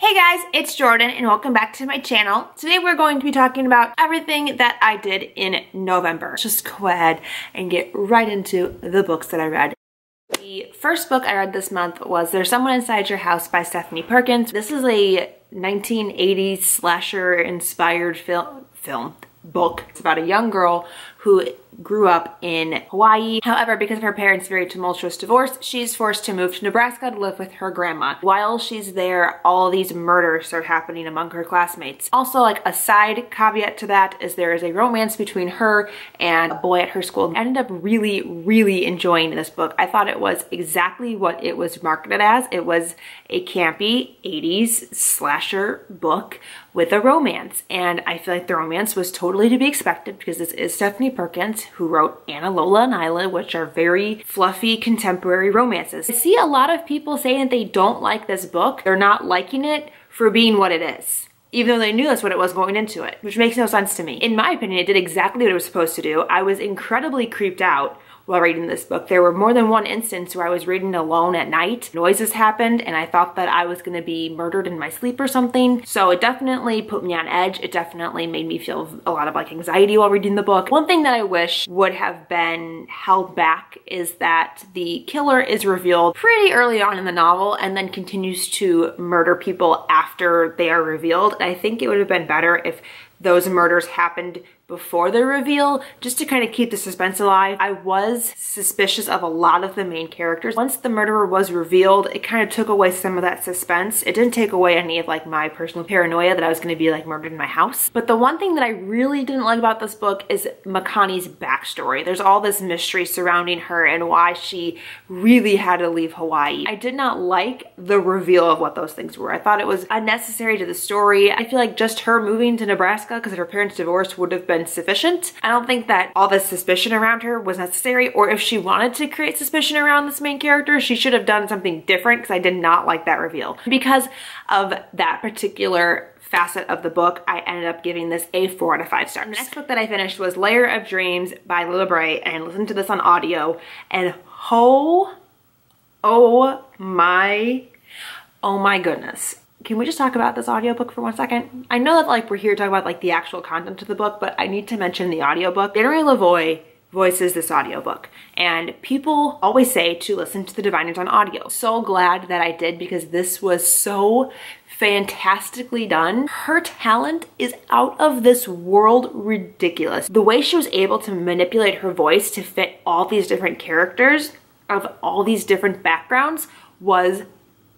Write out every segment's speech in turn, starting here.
Hey guys, it's Jordan and welcome back to my channel. Today we're going to be talking about everything that I did in November. Let's just go ahead and get right into the books that I read. The first book I read this month was There's Someone Inside Your House by Stephanie Perkins. This is a 1980s slasher inspired book. It's about a young girl who grew up in Hawaii. However, because of her parents' very tumultuous divorce, she's forced to move to Nebraska to live with her grandma. While she's there, all these murders start happening among her classmates. Also, like a side caveat to that is there is a romance between her and a boy at her school. I ended up really enjoying this book. I thought it was exactly what it was marketed as. It was a campy 80s slasher book with a romance. And I feel like the romance was totally to be expected because this is Stephanie Perkins, who wrote Anna, Lola, and Isla, which are very fluffy contemporary romances. I see a lot of people saying that they don't like this book. They're not liking it for being what it is, even though they knew that's what it was going into it, which makes no sense to me. In my opinion, it did exactly what it was supposed to do. I was incredibly creeped out while reading this book. There were more than one instance where I was reading alone at night. Noises happened and I thought that I was gonna be murdered in my sleep or something. So it definitely put me on edge. It definitely made me feel a lot of like anxiety while reading the book. One thing that I wish would have been held back is that the killer is revealed pretty early on in the novel and then continues to murder people after they are revealed. I think it would have been better if those murders happened before the reveal, just to kind of keep the suspense alive. I was suspicious of a lot of the main characters. Once the murderer was revealed, it kind of took away some of that suspense. It didn't take away any of like my personal paranoia that I was gonna be like murdered in my house. But the one thing that I really didn't like about this book is Makani's backstory. There's all this mystery surrounding her and why she really had to leave Hawaii. I did not like the reveal of what those things were. I thought it was unnecessary to the story. I feel like just her moving to Nebraska because of her parents' divorce would have been sufficient. I don't think that all this suspicion around her was necessary, or if she wanted to create suspicion around this main character, she should have done something different because I did not like that reveal. Because of that particular facet of the book, I ended up giving this a 4 out of 5 stars. The next book that I finished was Lair of Dreams by Bray, and I listened to this on audio, and oh my goodness. Can we just talk about this audiobook for 1 second? I know that like we're here talking about like the actual content of the book, but I need to mention the audiobook. Denry Lavoie voices this audiobook, and people always say to listen to the Diviners on audio. So glad that I did, because this was so fantastically done. Her talent is out of this world ridiculous. The way she was able to manipulate her voice to fit all these different characters of all these different backgrounds was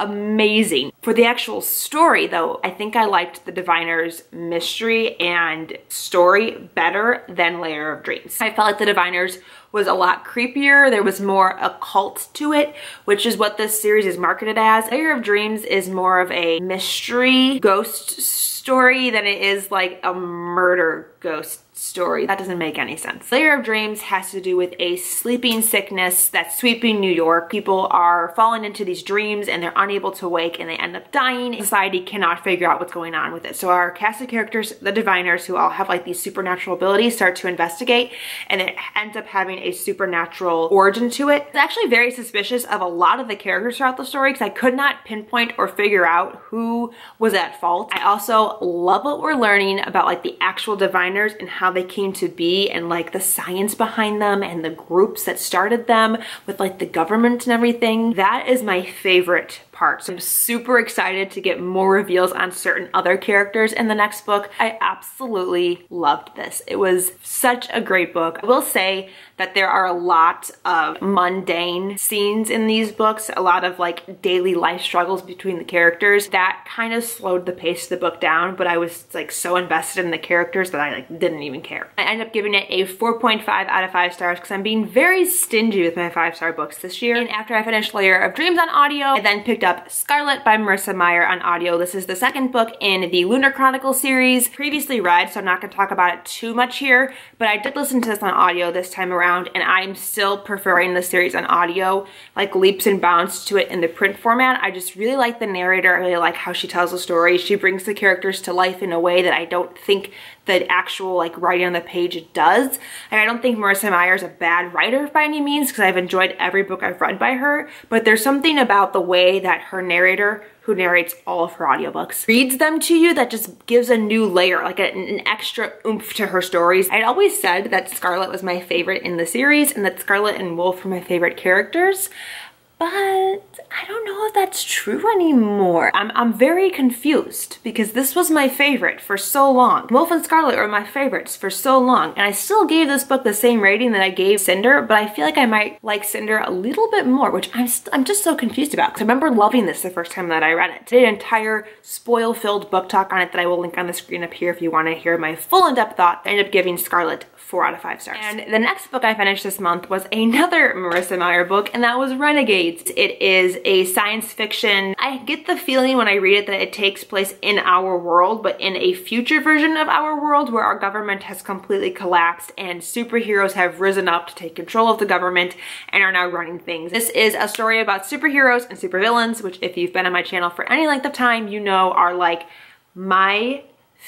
amazing. For the actual story though, I think I liked the Diviners' mystery and story better than Lair of Dreams. I felt like the Diviners was a lot creepier. There was more occult to it, which is what this series is marketed as. Lair of Dreams is more of a mystery ghost story than it is like a murder ghost story. That doesn't make any sense. Lair of Dreams has to do with a sleeping sickness that's sweeping New York. People are falling into these dreams and they're unable to wake and they end up dying. Society cannot figure out what's going on with it. So our cast of characters, the Diviners, who all have like these supernatural abilities, start to investigate, and it ends up having a supernatural origin to it. It's actually very suspicious of a lot of the characters throughout the story because I could not pinpoint or figure out who was at fault. I also love what we're learning about like the actual Diviners and how they came to be, and like the science behind them and the groups that started them with like the government and everything. That is my favorite part. So I'm super excited to get more reveals on certain other characters in the next book. I absolutely loved this. It was such a great book. I will say that there are a lot of mundane scenes in these books, a lot of like daily life struggles between the characters that kind of slowed the pace of the book down, but I was like so invested in the characters that I like didn't even care. I ended up giving it a 4.5 out of 5 stars because I'm being very stingy with my 5-star books this year. And after I finished Lair of Dreams on audio, I then picked up Scarlet by Marissa Meyer on audio. This is the second book in the Lunar Chronicles series. Previously read, so I'm not gonna talk about it too much here, but I did listen to this on audio this time around, and I'm still preferring the series on audio, like leaps and bounds to it in the print format. I just really like the narrator. I really like how she tells the story. She brings the characters to life in a way that I don't think the actual like writing on the page does. And I don't think Marissa Meyer is a bad writer by any means, because I've enjoyed every book I've read by her, but there's something about the way that her narrator, who narrates all of her audiobooks, reads them to you, that just gives a new layer, like an extra oomph to her stories. I'd always said that Scarlet was my favorite in the series and that Scarlet and Wolf were my favorite characters, but I don't know if that's true anymore. I'm very confused because this was my favorite for so long. Wolf and Scarlet were my favorites for so long, and I still gave this book the same rating that I gave Cinder, but I feel like I might like Cinder a little bit more, which I'm just so confused about, because I remember loving this the first time that I read it. I did an entire spoil-filled book talk on it that I will link on the screen up here if you want to hear my full in-depth thought. I ended up giving Scarlet 4 out of 5 stars. And the next book I finished this month was another Marissa Meyer book, and that was Renegades. It is a science fiction. I get the feeling when I read it that it takes place in our world, but in a future version of our world where our government has completely collapsed and superheroes have risen up to take control of the government and are now running things. This is a story about superheroes and supervillains, which if you've been on my channel for any length of time, you know are like my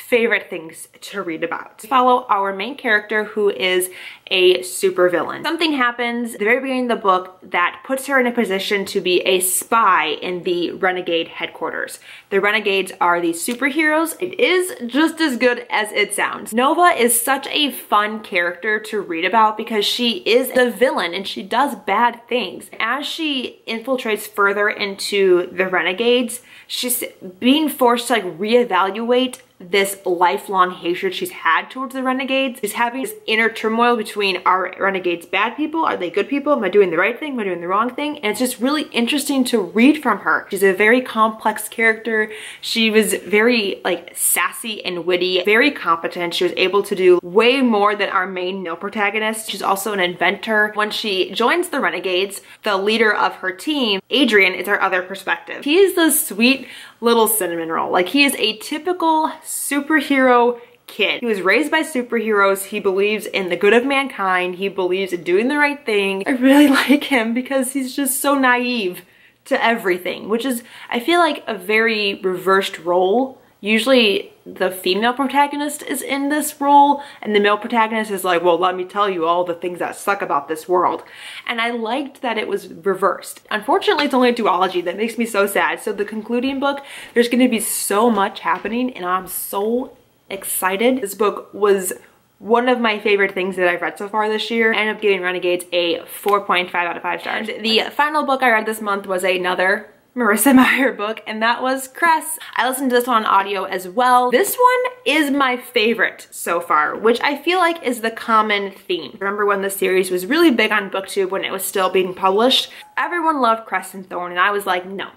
favorite things to read about. We follow our main character, who is a supervillain. Something happens at the very beginning of the book that puts her in a position to be a spy in the Renegade headquarters. The Renegades are the superheroes. It is just as good as it sounds. Nova is such a fun character to read about because she is the villain and she does bad things. As she infiltrates further into the Renegades, she's being forced to like reevaluate this lifelong hatred she's had towards the Renegades. She's having this inner turmoil between, are Renegades bad people? Are they good people? Am I doing the right thing? Am I doing the wrong thing? And it's just really interesting to read from her. She's a very complex character. She was very like sassy and witty, very competent. She was able to do way more than our main male protagonist. She's also an inventor. When she joins the Renegades, the leader of her team, Adrian, is our other perspective. He is the sweet little cinnamon roll. Like, he is a typical superhero kid. He was raised by superheroes. He believes in the good of mankind. He believes in doing the right thing. I really like him because he's just so naive to everything, which is, I feel like, a very reversed role. Usually the female protagonist is in this role and the male protagonist is like, well, let me tell you all the things that suck about this world. And I liked that it was reversed. Unfortunately, it's only a duology. That makes me so sad. So the concluding book, there's going to be so much happening and I'm so excited. This book was one of my favorite things that I've read so far this year. I ended up giving Renegades a 4.5 out of 5 stars. And the final book I read this month was another Marissa Meyer book, and that was Cress. I listened to this one on audio as well. This one is my favorite so far, which I feel like is the common theme. Remember when the series was really big on BookTube when it was still being published? Everyone loved Cress and Thorn, and I was like, no.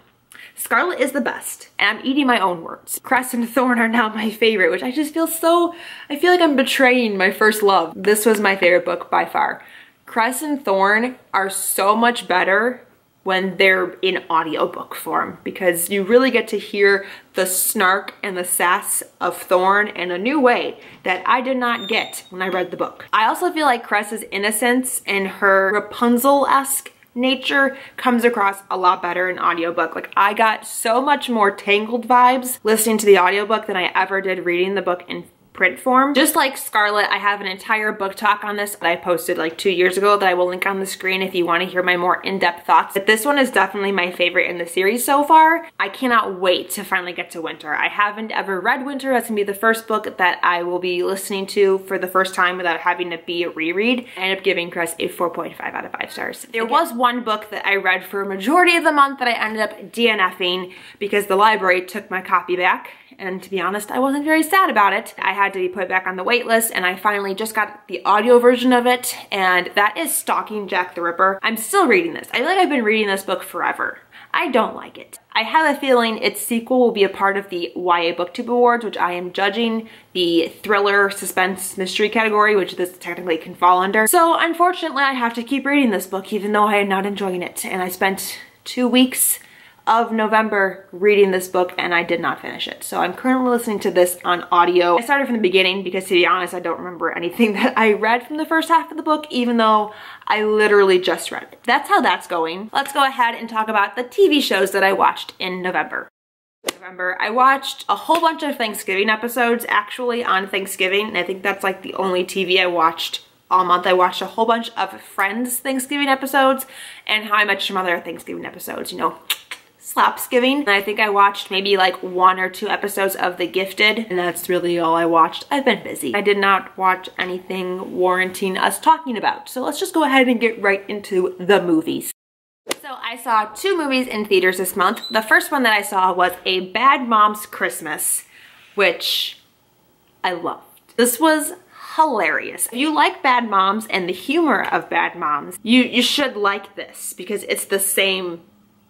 Scarlet is the best, and I'm eating my own words. Cress and Thorn are now my favorite, which I just feel so, I feel like I'm betraying my first love. This was my favorite book by far. Cress and Thorn are so much better when they're in audiobook form because you really get to hear the snark and the sass of Thorn in a new way that I did not get when I read the book. I also feel like Cress's innocence and her Rapunzel-esque nature comes across a lot better in audiobook. Like, I got so much more Tangled vibes listening to the audiobook than I ever did reading the book in print form. Just like Scarlet, I have an entire book talk on this that I posted like 2 years ago that I will link on the screen if you want to hear my more in-depth thoughts. But this one is definitely my favorite in the series so far. I cannot wait to finally get to Winter. I haven't ever read Winter. That's gonna be the first book that I will be listening to for the first time without having to be a reread. I ended up giving Cress a 4.5 out of 5 stars. There was one book that I read for a majority of the month that I ended up DNFing because the library took my copy back. And to be honest, I wasn't very sad about it. I had to be put back on the wait list and I finally just got the audio version of it, and that is Stalking Jack the Ripper. I'm still reading this. I feel like I've been reading this book forever. I don't like it. I have a feeling its sequel will be a part of the YA BookTube Awards, which I am judging, the thriller, suspense, mystery category, which this technically can fall under. So unfortunately, I have to keep reading this book even though I am not enjoying it. And I spent 2 weeks of November reading this book and I did not finish it. So I'm currently listening to this on audio. I started from the beginning because, to be honest, I don't remember anything that I read from the first half of the book, even though I literally just read it. That's how that's going. Let's go ahead and talk about the TV shows that I watched in November. I watched a whole bunch of Thanksgiving episodes actually on Thanksgiving, and I think that's like the only TV I watched all month. I watched a whole bunch of Friends Thanksgiving episodes and How I Met Your Mother Thanksgiving episodes, you know, Slapsgiving. And I think I watched maybe like 1 or 2 episodes of The Gifted, and that's really all I watched. I've been busy. I did not watch anything warranting us talking about. So let's just go ahead and get right into the movies. So I saw 2 movies in theaters this month. The first one that I saw was A Bad Mom's Christmas, which I loved. This was hilarious. If you like Bad Moms and the humor of Bad Moms, you should like this because it's the same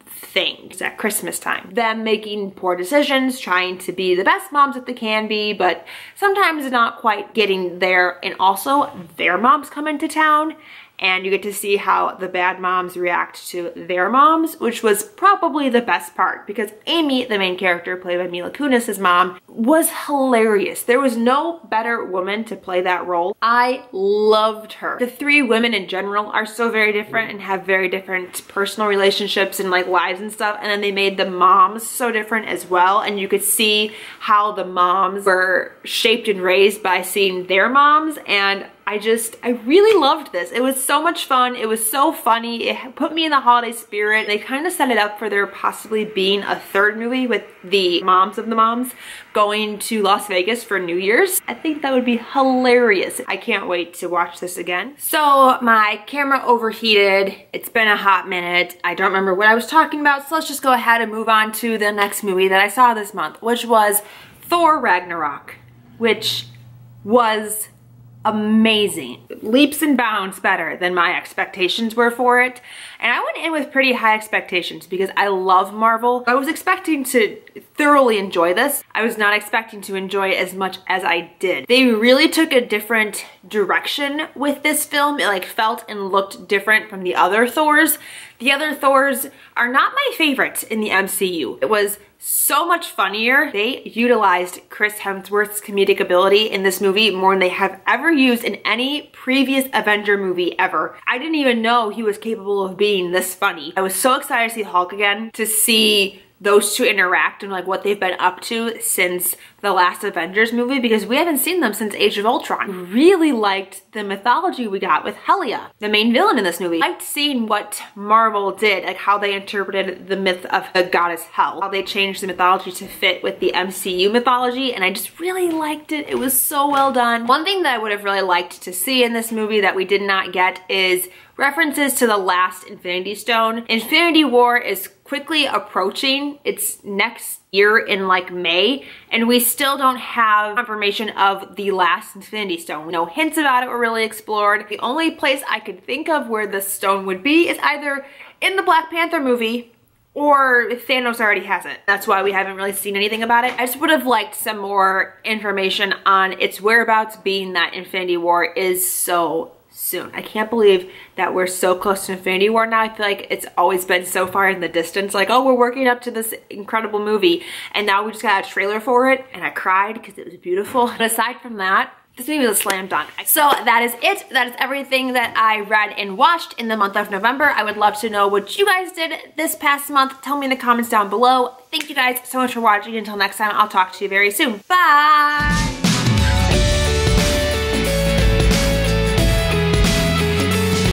thing. It's at Christmas time. Them making poor decisions, trying to be the best moms that they can be, but sometimes not quite getting there. And also their moms come into town, and you get to see how the bad moms react to their moms, which was probably the best part because Amy, the main character played by Mila Kunis's mom, was hilarious. There was no better woman to play that role. I loved her. The 3 women in general are so very different and have very different personal relationships and like lives and stuff, and then they made the moms so different as well, and you could see how the moms were shaped and raised by seeing their moms, and I really loved this. It was so much fun. It was so funny. It put me in the holiday spirit. They kind of set it up for there possibly being a 3rd movie with the moms of the moms going to Las Vegas for New Year's. I think that would be hilarious. I can't wait to watch this again. So my camera overheated. It's been a hot minute. I don't remember what I was talking about, so let's just go ahead and move on to the next movie that I saw this month, which was Thor Ragnarok, which was amazing. Leaps and bounds better than my expectations were for it. And I went in with pretty high expectations because I love Marvel. I was expecting to thoroughly enjoy this. I was not expecting to enjoy it as much as I did. They really took a different direction with this film. It like felt and looked different from the other Thors. The other Thors are not my favorites in the MCU. It was so much funnier. They utilized Chris Hemsworth's comedic ability in this movie more than they have ever used in any previous Avenger movie ever. I didn't even know he was capable of being this funny. I was so excited to see Hulk again, to see those 2 interact and like what they've been up to since the last Avengers movie, because we haven't seen them since Age of Ultron. Really liked the mythology we got with Hela, the main villain in this movie. Liked seeing what Marvel did, like how they interpreted the myth of the goddess Hel, how they changed the mythology to fit with the MCU mythology, and I just really liked it. It was so well done. One thing that I would have really liked to see in this movie that we did not get is references to the last Infinity Stone. Infinity War is quickly approaching. It's next year in like May, and we still don't have confirmation of the last Infinity Stone. No hints about it were really explored. The only place I could think of where the stone would be is either in the Black Panther movie or Thanos already has it. That's why we haven't really seen anything about it. I just would have liked some more information on its whereabouts, being that Infinity War is so soon. I can't believe that we're so close to Infinity War now. I feel like it's always been so far in the distance. Like, oh, we're working up to this incredible movie, and now we just got a trailer for it, and I cried because it was beautiful. But aside from that, this movie was a slam dunk. So that is it. That is everything that I read and watched in the month of November. I would love to know what you guys did this past month. Tell me in the comments down below. Thank you guys so much for watching. Until next time, I'll talk to you very soon. Bye!